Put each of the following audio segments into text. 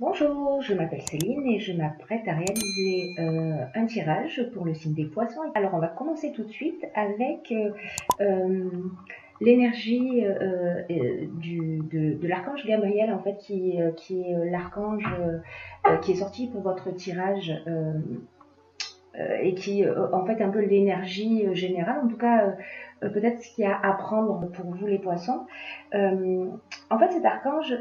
Bonjour, je m'appelle Céline et je m'apprête à réaliser un tirage pour le signe des poissons. Alors on va commencer tout de suite avec euh, l'énergie de l'archange Gabriel en fait qui est l'archange qui est sorti pour votre tirage et qui en fait un peu l'énergie générale, en tout cas peut-être ce qu'il y a à prendre pour vous les poissons. En fait cet archange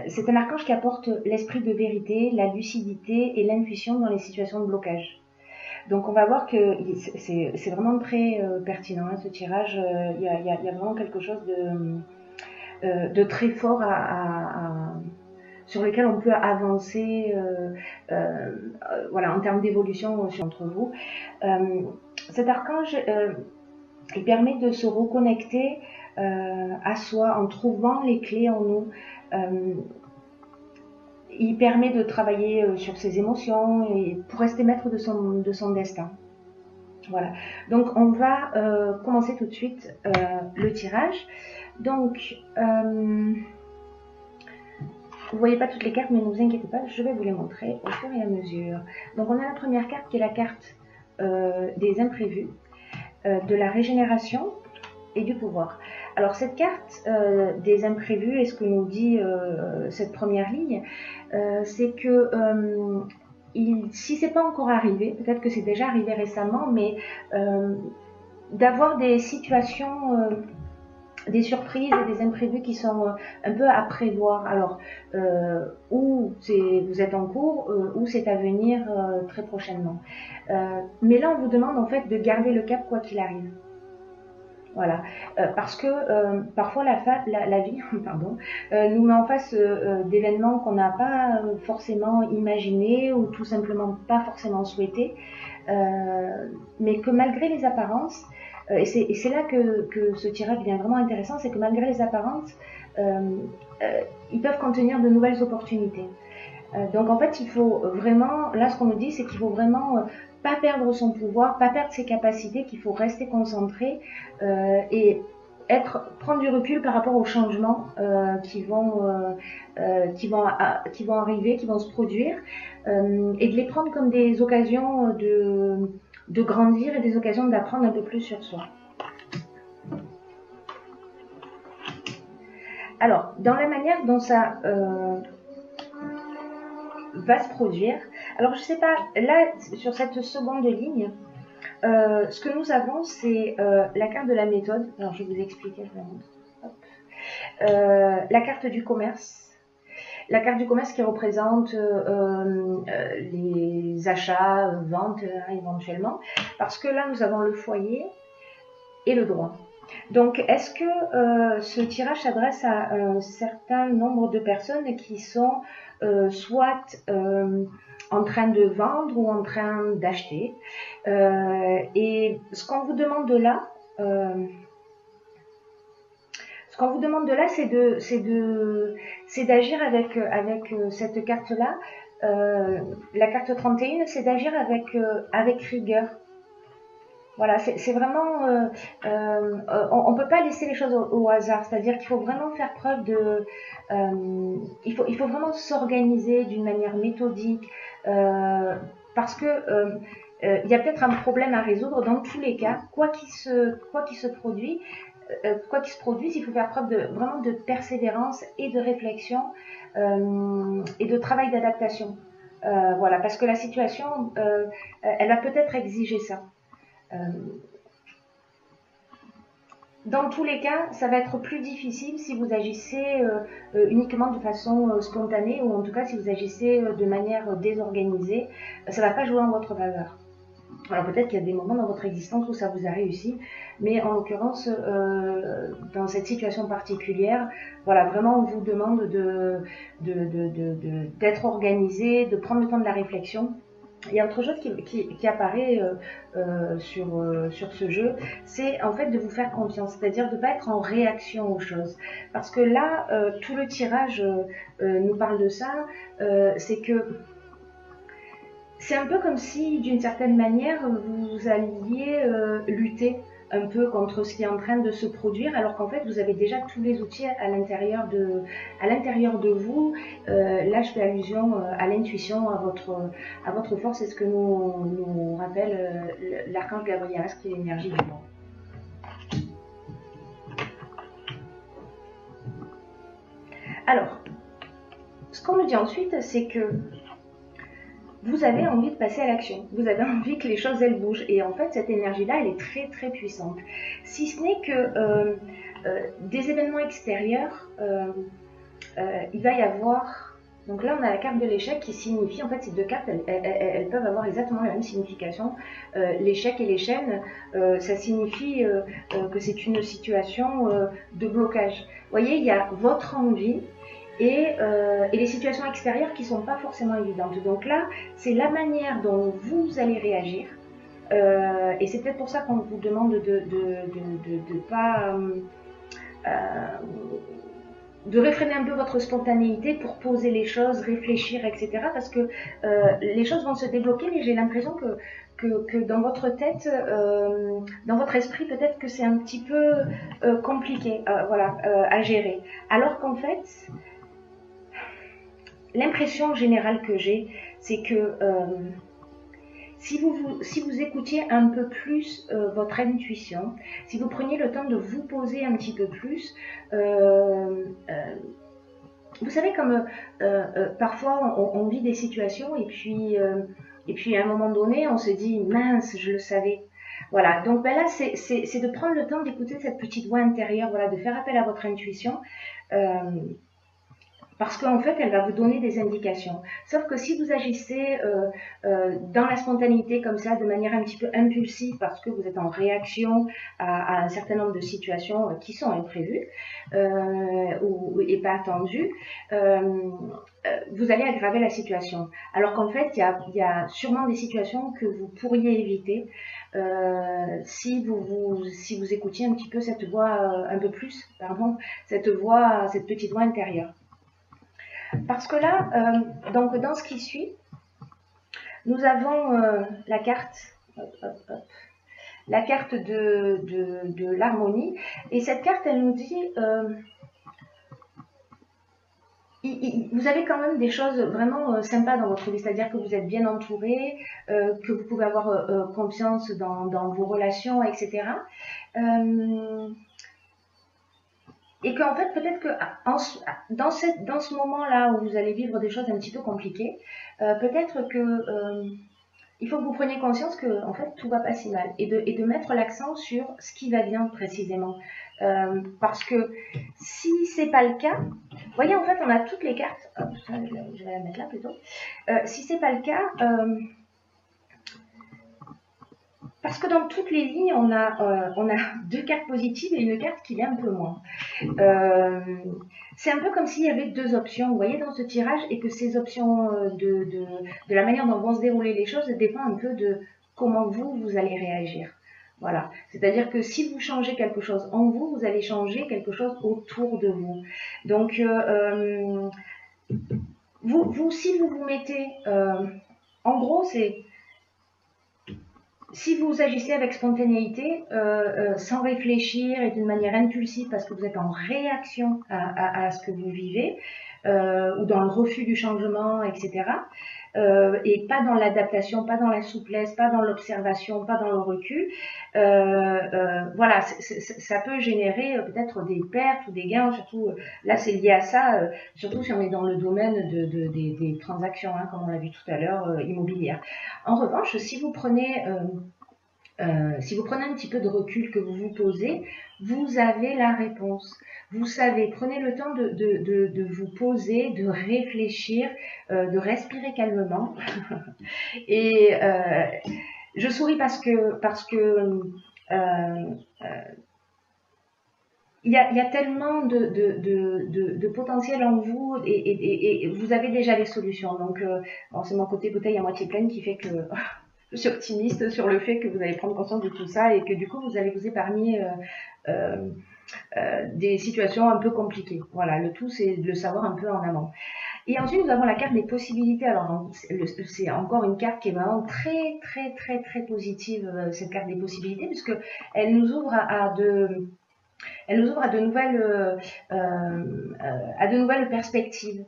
c'est un archange qui apporte l'esprit de vérité, la lucidité et l'intuition dans les situations de blocage. Donc on va voir que c'est vraiment très pertinent ce tirage. Il y a vraiment quelque chose de très fort sur lequel on peut avancer voilà, en termes d'évolution entre vous. Cet archange, il permet de se reconnecter à soi en trouvant les clés en nous. Il permet de travailler sur ses émotions et pour rester maître de son destin. Voilà. Donc on va commencer tout de suite le tirage. Donc vous voyez pas toutes les cartes, mais ne vous inquiétez pas, je vais vous les montrer au fur et à mesure. Donc on a la première carte qui est la carte des imprévus, de la régénération et du pouvoir. Alors cette carte des imprévus, et ce que nous dit cette première ligne, c'est que si c'est pas encore arrivé, peut-être que c'est déjà arrivé récemment, mais d'avoir des situations, des surprises et des imprévus qui sont un peu à prévoir. Alors, ou vous êtes en cours, ou c'est à venir très prochainement. Mais là, on vous demande en fait de garder le cap quoi qu'il arrive. Voilà, parce que parfois la vie pardon, nous met en face d'événements qu'on n'a pas forcément imaginés ou tout simplement pas forcément souhaités, mais que malgré les apparences, et c'est là que ce tirage devient vraiment intéressant, c'est que malgré les apparences, ils peuvent contenir de nouvelles opportunités. Donc en fait, il faut vraiment, là ce qu'on nous dit, c'est qu'il faut vraiment pas perdre son pouvoir, pas perdre ses capacités, qu'il faut rester concentré et prendre du recul par rapport aux changements qui vont arriver, qui vont se produire, et de les prendre comme des occasions de grandir et des occasions d'apprendre un peu plus sur soi. Alors, dans la manière dont ça va se produire. Alors je sais pas, là sur cette seconde ligne, ce que nous avons c'est la carte de la méthode. Alors je vais vous expliquer, je vous montre. La carte du commerce. La carte du commerce qui représente les achats, ventes éventuellement. Parce que là nous avons le foyer et le droit. Donc, est-ce que ce tirage s'adresse à un certain nombre de personnes qui sont soit en train de vendre ou en train d'acheter et ce qu'on vous demande de là, c'est d'agir avec cette carte-là. La carte 31, c'est d'agir avec rigueur. Voilà, c'est vraiment, on ne peut pas laisser les choses au hasard, c'est-à-dire qu'il faut vraiment faire preuve il faut vraiment s'organiser d'une manière méthodique, parce que il y a peut-être un problème à résoudre dans tous les cas, quoi qu'il se produise, il faut faire preuve vraiment de persévérance et de réflexion et de travail d'adaptation. Voilà, parce que la situation, elle va peut-être exiger ça. Dans tous les cas, ça va être plus difficile si vous agissez uniquement de façon spontanée ou en tout cas si vous agissez de manière désorganisée, ça ne va pas jouer en votre faveur. Alors peut-être qu'il y a des moments dans votre existence où ça vous a réussi, mais en l'occurrence, dans cette situation particulière, voilà, vraiment on vous demande d'être organisé, de prendre le temps de la réflexion. Il y a autre chose qui apparaît sur ce jeu, c'est en fait de vous faire confiance, c'est-à-dire de ne pas être en réaction aux choses. Parce que là, tout le tirage nous parle de ça, c'est que c'est un peu comme si, d'une certaine manière, vous alliez lutter un peu contre ce qui est en train de se produire, alors qu'en fait vous avez déjà tous les outils à l'intérieur de vous. Là je fais allusion à l'intuition, à votre force, c'est ce que nous rappelle l'archange Gabriel, qui est l'énergie du monde. Alors, ce qu'on nous dit ensuite, c'est que vous avez envie de passer à l'action. Vous avez envie que les choses, elles bougent. Et en fait, cette énergie-là, elle est très, très puissante. Si ce n'est que des événements extérieurs, il va y avoir... Donc là, on a la carte de l'échec qui signifie... En fait, ces deux cartes, elles peuvent avoir exactement la même signification. L'échec et les chaînes, ça signifie que c'est une situation de blocage. Vous voyez, il y a votre envie... Et les situations extérieures qui ne sont pas forcément évidentes. Donc là, c'est la manière dont vous allez réagir. Et c'est peut-être pour ça qu'on vous demande de réfréner un peu votre spontanéité pour poser les choses, réfléchir, etc. Parce que les choses vont se débloquer, mais j'ai l'impression que dans votre tête, dans votre esprit, peut-être que c'est un petit peu compliqué à gérer. Alors qu'en fait... L'impression générale que j'ai, c'est que si vous écoutiez un peu plus votre intuition, si vous preniez le temps de vous poser un petit peu plus, vous savez comme parfois on vit des situations et puis à un moment donné on se dit mince, je le savais. Voilà, donc ben là c'est de prendre le temps d'écouter cette petite voix intérieure, voilà, de faire appel à votre intuition. Parce qu'en fait, elle va vous donner des indications. Sauf que si vous agissez dans la spontanéité comme ça, de manière un petit peu impulsive, parce que vous êtes en réaction à un certain nombre de situations qui sont imprévues et pas attendues, vous allez aggraver la situation. Alors qu'en fait, il y a sûrement des situations que vous pourriez éviter si vous écoutiez un petit peu cette voix, un peu plus, pardon, cette petite voix intérieure. Parce que là, donc dans ce qui suit, nous avons la carte, la carte de l'harmonie. Et cette carte, elle nous dit, vous avez quand même des choses vraiment sympas dans votre vie. C'est-à-dire que vous êtes bien entouré, que vous pouvez avoir confiance dans vos relations, etc. Et qu'en fait, peut-être que dans ce moment-là où vous allez vivre des choses un petit peu compliquées, peut-être que il faut que vous preniez conscience que en fait tout va pas si mal et de mettre l'accent sur ce qui va bien précisément. Parce que si c'est pas le cas, vous voyez en fait on a toutes les cartes. Hop, ça, je vais la mettre là plutôt. Si c'est pas le cas. Parce que dans toutes les lignes, on a deux cartes positives et une carte qui l'est un peu moins. C'est un peu comme s'il y avait deux options, vous voyez, dans ce tirage, et que ces options de la manière dont vont se dérouler les choses dépendent un peu de comment vous allez réagir. Voilà. C'est-à-dire que si vous changez quelque chose en vous, vous allez changer quelque chose autour de vous. Donc, si vous vous mettez... en gros, c'est... Si vous agissez avec spontanéité, sans réfléchir et d'une manière impulsive parce que vous êtes en réaction à ce que vous vivez, ou dans le refus du changement, etc., et pas dans l'adaptation, pas dans la souplesse, pas dans l'observation, pas dans le recul, voilà, ça peut générer peut-être des pertes ou des gains, surtout là c'est lié à ça, surtout si on est dans le domaine des transactions, hein, comme on l'a vu tout à l'heure, immobilières. En revanche, si vous prenez un petit peu de recul, que vous vous posez, vous avez la réponse. Vous savez, prenez le temps de vous poser, de réfléchir, de respirer calmement. Et je souris parce que il y a tellement de potentiel en vous et vous avez déjà les solutions. Donc, bon, c'est mon côté bouteille à moitié pleine qui fait que je suis optimiste sur le fait que vous allez prendre conscience de tout ça et que du coup, vous allez vous épargner des situations un peu compliquées. Voilà, le tout, c'est de le savoir un peu en amont. Et ensuite, nous avons la carte des possibilités. Alors, c'est encore une carte qui est vraiment très, très, très, très positive, cette carte des possibilités, puisque elle nous ouvre elle nous ouvre à de nouvelles perspectives.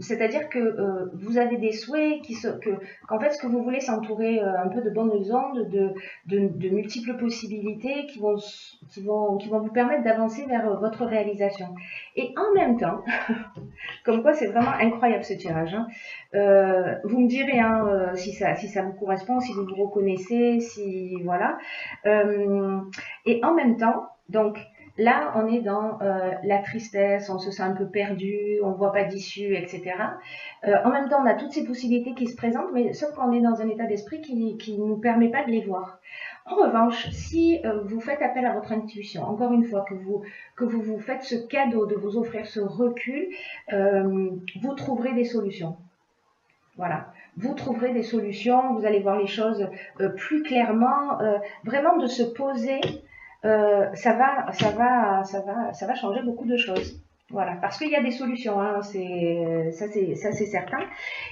C'est-à-dire que vous avez des souhaits qu'en fait, ce que vous voulez, s'entourer un peu de bonnes ondes, de multiples possibilités qui vont vous permettre d'avancer vers votre réalisation. Et en même temps, comme quoi c'est vraiment incroyable ce tirage, hein. Vous me direz hein, si ça vous correspond, si vous vous reconnaissez, si voilà. Et en même temps, donc là, on est dans la tristesse, on se sent un peu perdu, on ne voit pas d'issue, etc. En même temps, on a toutes ces possibilités qui se présentent, mais sauf qu'on est dans un état d'esprit qui ne nous permet pas de les voir. En revanche, si vous faites appel à votre intuition, encore une fois, que vous faites ce cadeau de vous offrir ce recul, vous trouverez des solutions. Voilà, vous trouverez des solutions, vous allez voir les choses plus clairement, vraiment de se poser. Ça va changer beaucoup de choses. Voilà, parce qu'il y a des solutions, hein, ça c'est certain.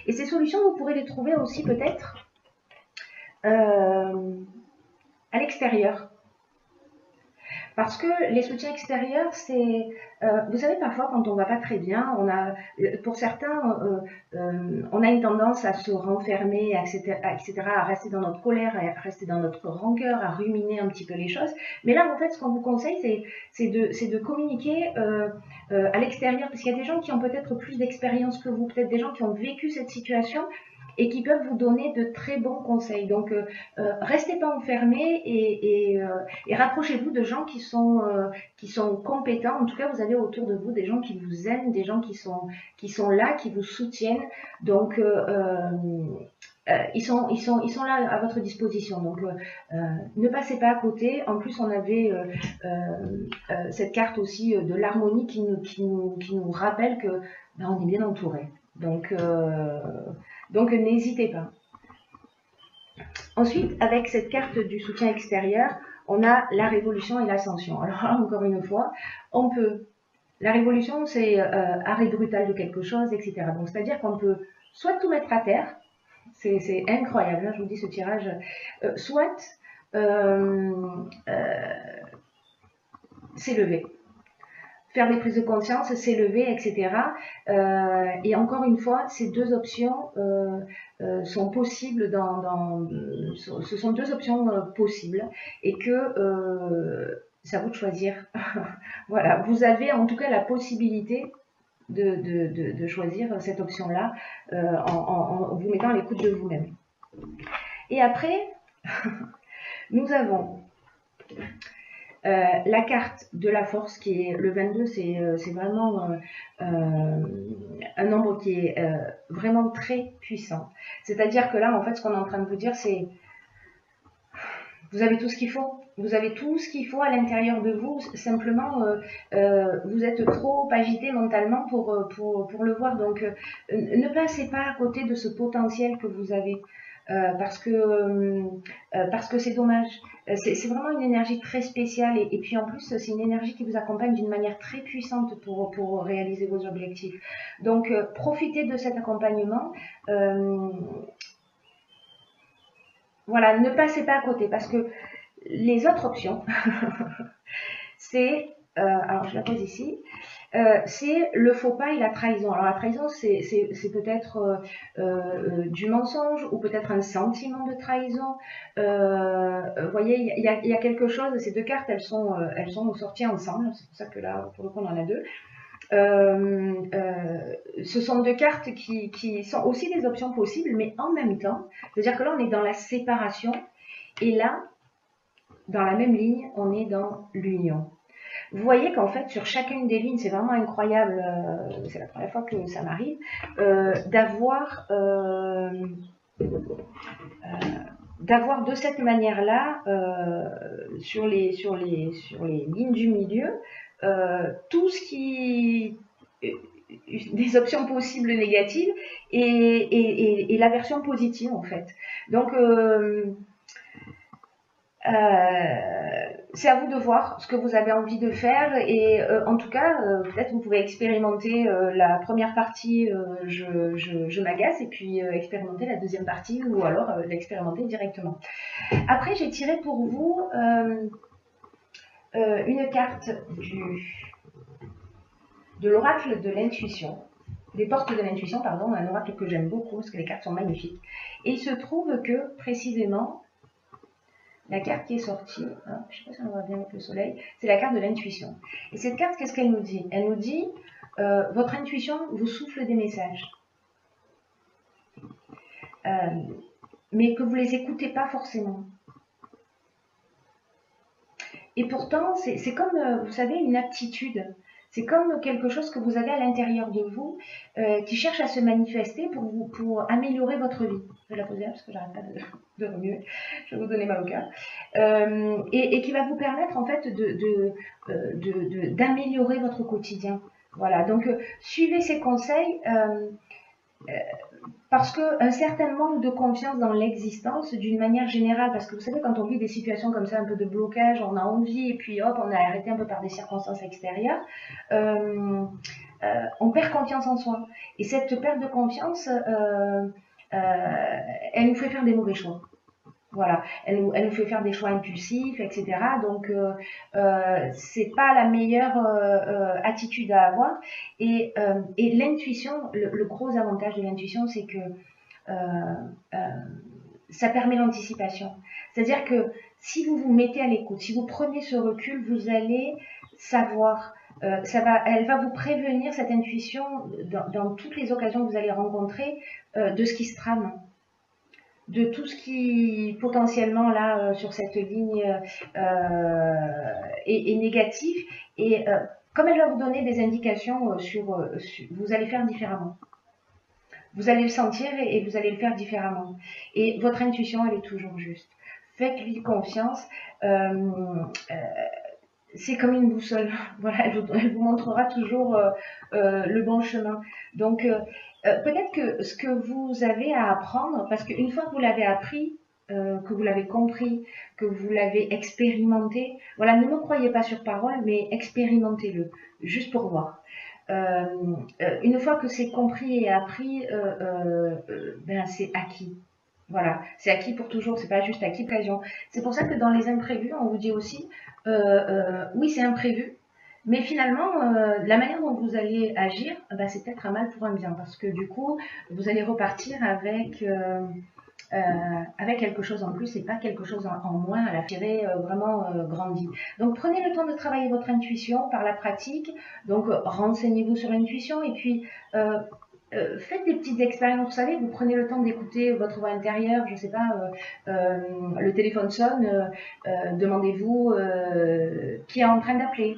Et ces solutions, vous pourrez les trouver aussi peut-être à l'extérieur. Parce que les soutiens extérieurs, c'est, vous savez, parfois quand on va pas très bien, pour certains, on a une tendance à se renfermer, etc., à rester dans notre colère, à rester dans notre rancœur, à ruminer un petit peu les choses. Mais là, en fait, ce qu'on vous conseille, c'est de communiquer à l'extérieur, parce qu'il y a des gens qui ont peut-être plus d'expérience que vous, peut-être des gens qui ont vécu cette situation et qui peuvent vous donner de très bons conseils. Donc, restez pas enfermés et rapprochez-vous de gens qui sont compétents. En tout cas, vous avez autour de vous des gens qui vous aiment, des gens qui sont là, qui vous soutiennent. Donc, ils sont là à votre disposition. Donc, ne passez pas à côté. En plus, on avait cette carte aussi de l'harmonie qui nous rappelle que ben, on est bien entouré. Donc n'hésitez pas. Ensuite, avec cette carte du soutien extérieur, on a la révolution et l'ascension. Alors là, encore une fois, la révolution, c'est arrêt brutal de quelque chose, etc. Donc, c'est-à-dire qu'on peut soit tout mettre à terre, c'est incroyable, hein, je vous dis ce tirage, soit s'élever. Faire des prises de conscience, s'élever, etc. Et encore une fois, ces deux options sont possibles ce sont deux options possibles et que c'est à vous de choisir. Voilà, vous avez en tout cas la possibilité de choisir cette option-là en vous mettant à l'écoute de vous-même. Et après, nous avons la carte de la force qui est le 22, c'est vraiment un nombre qui est vraiment très puissant. C'est-à-dire que là, en fait, ce qu'on est en train de vous dire, c'est vous avez tout ce qu'il faut. Vous avez tout ce qu'il faut à l'intérieur de vous. Simplement, vous êtes trop agité mentalement pour le voir. Donc, ne passez pas à côté de ce potentiel que vous avez. Parce que c'est dommage. C'est vraiment une énergie très spéciale et puis en plus c'est une énergie qui vous accompagne d'une manière très puissante pour réaliser vos objectifs. Donc profitez de cet accompagnement. Voilà, ne passez pas à côté parce que les autres options, c'est, alors je la pose ici, c'est le faux pas et la trahison. Alors la trahison, c'est peut-être du mensonge ou peut-être un sentiment de trahison. Vous voyez, il y a quelque chose. Ces deux cartes, elles sont sorties ensemble. C'est pour ça que là, pour le coup, on en a deux. Ce sont deux cartes qui sont aussi des options possibles, mais en même temps, c'est-à-dire que là, on est dans la séparation et là, dans la même ligne, on est dans l'union. Vous voyez qu'en fait, sur chacune des lignes, c'est vraiment incroyable, c'est la première fois que ça m'arrive, d'avoir de cette manière-là, sur les lignes du milieu, tout ce qui... des options possibles négatives et la version positive, en fait. Donc, c'est à vous de voir ce que vous avez envie de faire et en tout cas, peut-être vous pouvez expérimenter la première partie, je m'agace, et puis expérimenter la deuxième partie ou alors l'expérimenter directement. Après, j'ai tiré pour vous une carte de l'oracle de l'intuition, des portes de l'intuition, pardon, un oracle que j'aime beaucoup parce que les cartes sont magnifiques. Et il se trouve que précisément, la carte qui est sortie, hein, je ne sais pas si on voit bien avec le soleil, c'est la carte de l'intuition. Et cette carte, qu'est-ce qu'elle nous dit? Elle nous dit, votre intuition vous souffle des messages, mais que vous ne les écoutez pas forcément. Et pourtant, c'est comme, vous savez, une aptitude. C'est comme quelque chose que vous avez à l'intérieur de vous qui cherche à se manifester pour améliorer votre vie. Je vais la poser là parce que j'arrête pas de remuer. Je vais vous donner mal au cœur. Et qui va vous permettre en fait d'améliorer votre quotidien. Voilà, donc suivez ces conseils. Parce qu'un certain manque de confiance dans l'existence, d'une manière générale, parce que vous savez, quand on vit des situations comme ça, un peu de blocage, on a envie, et puis hop, on est arrêté un peu par des circonstances extérieures, on perd confiance en soi. Et cette perte de confiance, elle nous fait faire des mauvais choix. Voilà, elle nous fait faire des choix impulsifs, etc. Donc, c'est pas la meilleure attitude à avoir. Et l'intuition, le gros avantage de l'intuition, c'est que ça permet l'anticipation. C'est-à-dire que si vous vous mettez à l'écoute, si vous prenez ce recul, vous allez savoir. Elle va vous prévenir, cette intuition, dans toutes les occasions que vous allez rencontrer, de ce qui se trame, de tout ce qui potentiellement là sur cette ligne est négatif, et comme elle va vous donner des indications vous allez faire différemment. Vous allez le sentir et vous allez le faire différemment. Et votre intuition, elle est toujours juste. Faites-lui confiance. C'est comme une boussole. Voilà, elle vous montrera toujours le bon chemin. Donc, peut-être que ce que vous avez à apprendre, parce qu'une fois que vous l'avez appris, que vous l'avez compris, que vous l'avez expérimenté, voilà, ne me croyez pas sur parole, mais expérimentez-le, juste pour voir. Une fois que c'est compris et appris, ben c'est acquis. Voilà, c'est acquis pour toujours, c'est pas juste acquis pour l'occasion. C'est pour ça que dans les imprévus, on vous dit aussi, oui, c'est imprévu, mais finalement, la manière dont vous allez agir, bah, c'est peut-être un mal pour un bien, parce que du coup, vous allez repartir avec quelque chose en plus et pas quelque chose en moins à la tirer vraiment grandi. Donc prenez le temps de travailler votre intuition par la pratique, donc renseignez-vous sur l'intuition, et puis faites des petites expériences. Vous savez, vous prenez le temps d'écouter votre voix intérieure, je sais pas, le téléphone sonne, demandez-vous qui est en train d'appeler.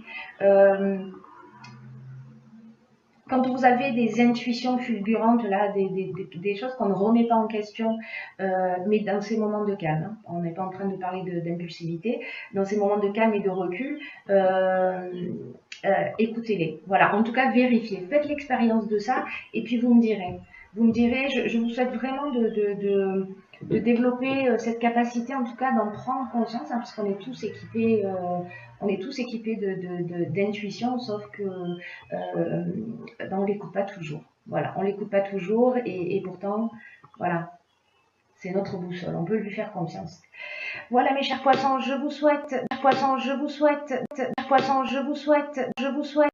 Quand vous avez des intuitions fulgurantes, là, des choses qu'on ne remet pas en question, mais dans ces moments de calme, hein, on n'est pas en train de parler d'impulsivité, dans ces moments de calme et de recul, écoutez-les. Voilà, en tout cas, vérifiez, faites l'expérience de ça, et puis vous me direz. Vous me direz, je vous souhaite vraiment de développer cette capacité, en tout cas d'en prendre conscience, hein, parce qu'on est tous équipés, d'intuition, sauf que ben, on l'écoute pas toujours. Voilà, on l'écoute pas toujours, et pourtant, voilà, c'est notre boussole. On peut lui faire confiance. Voilà, mes chers poissons, je vous souhaite,